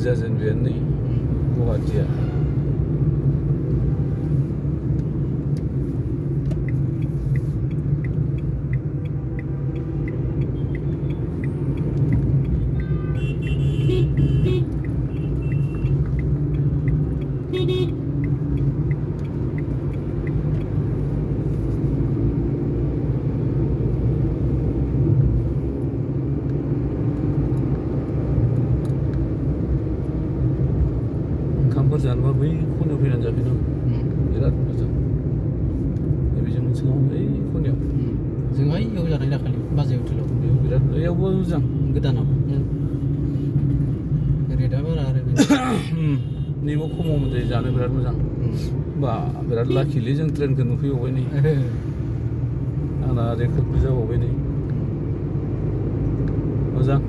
जाजेनबायानो नै गुवाहाटिया ओंखामफोर जानोबा बै खनायाव फैनानै जाफैनांगौ बिराद मोजां बेजों मोनसेल' बै खनायाव जोंहाय इयाव जानाय दाखालि बाजै हटेलाव बेयाव बिराद बेयावबो मोजां गोदानाव रेटआ बारा आरो नैबो खमाव मोनजायो जानो बिराद मोजां बा बिराद लाखिलै जों ट्रेनखौ नुफैबावबाय नै आंना रेकर्डबो जाबावबाय नै मोजां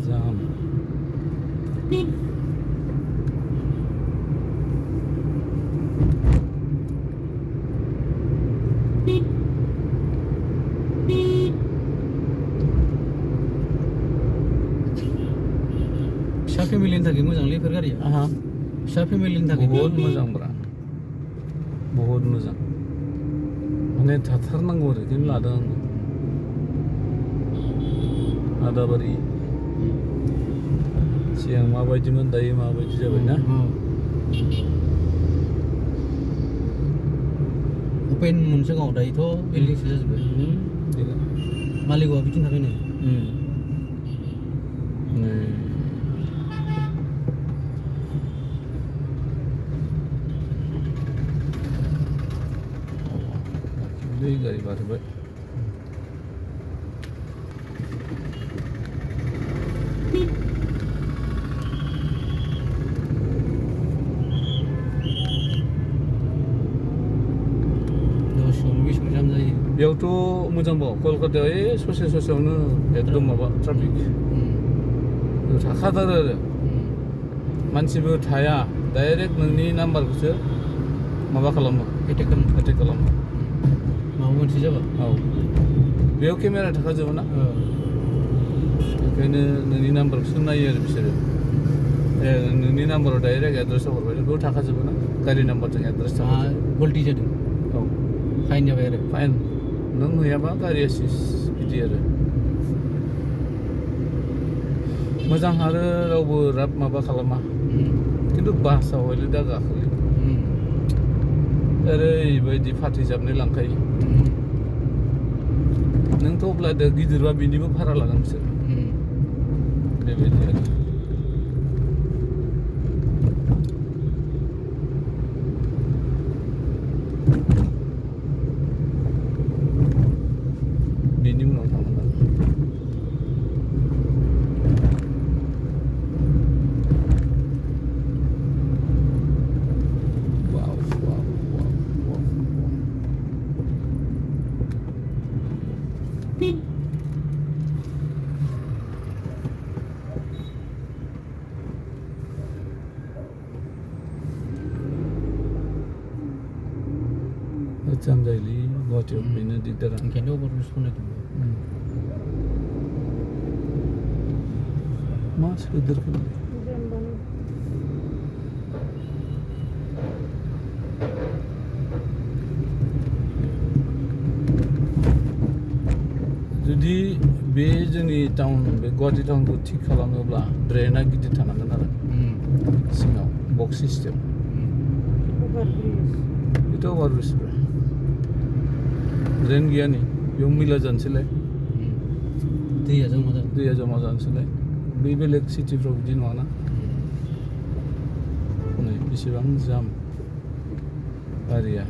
जाम फिसा फेमिलिनि थाखाय मोजांलै बेफोर गारिया फिसा फेमिलिनि थाखाय बहुत मोजांब्रा बहुत मोजां माने थाथारनांगौ आरो खिन्थु लादों आङो आदाबारि सिगां माबायदिमोन दायो माबायदि जाबाय ना अपेन मोनसे गाव दायोथ' बिल्डिंसो जाजोब्बाय मालिगावआ बिदिनो थाबाय नै गारि बारबाय बेयावथ' मोजांबाव कलकातायाव ससेयावनो एकदम माबा ट्राफिक थाखाथारो आरो मानसिबो थाया डाइरेक्ट नोंनि नाम्बारखौसो माबा खालामो एटेक खालामो माबा मोनसे जाबा बेयाव केमेरा थाखाजोबो ना ओंखायनो नोंनि नाम्बारखौसो नायो आरो बिसोरो नोंनि नाम्बाराव डाइरेक्ट एड्रेसाव हरबाय बेयाव थाखाजोबो ना गारि नाम्बारजों एड्रेस थाखाजोबो गलति जादों फाइन जाबाय आरो फाइन नों हैयाबा गारिया सिस बिदि आरो मोजां आरो रावबो राब माबा खालामा खिन्थु बासाव हयले दा गाखोलै ओरैबायदि फाथैजाबनाय लांखायो नोंथ' अब्ला गिदिरबा बिनिबो भारा लागोन बिसोर बेबायदि आरो बेनि उनाव थांगोन जाम जायोलै गुवाहाटियाव बेनो दिगदारा ओंखायनो अभारब्रिज बनायदों मा सोदेरखो जुदि बे जोंनि टाउन बे गुवाहाटि टाउनखौ थिग खालामोब्ला ड्रेना गिदिर थानांगोन आरो सिङाव बक्स सिस्टेम बेथ' अभारब्रिज ड्रेन गैया नै बेयाव मैला जानोसैलाय दैया जमा जानोसैलाय बै बेलेग सिटिफ्राव बिदि नङाना नै बेसेबां जाम गारिया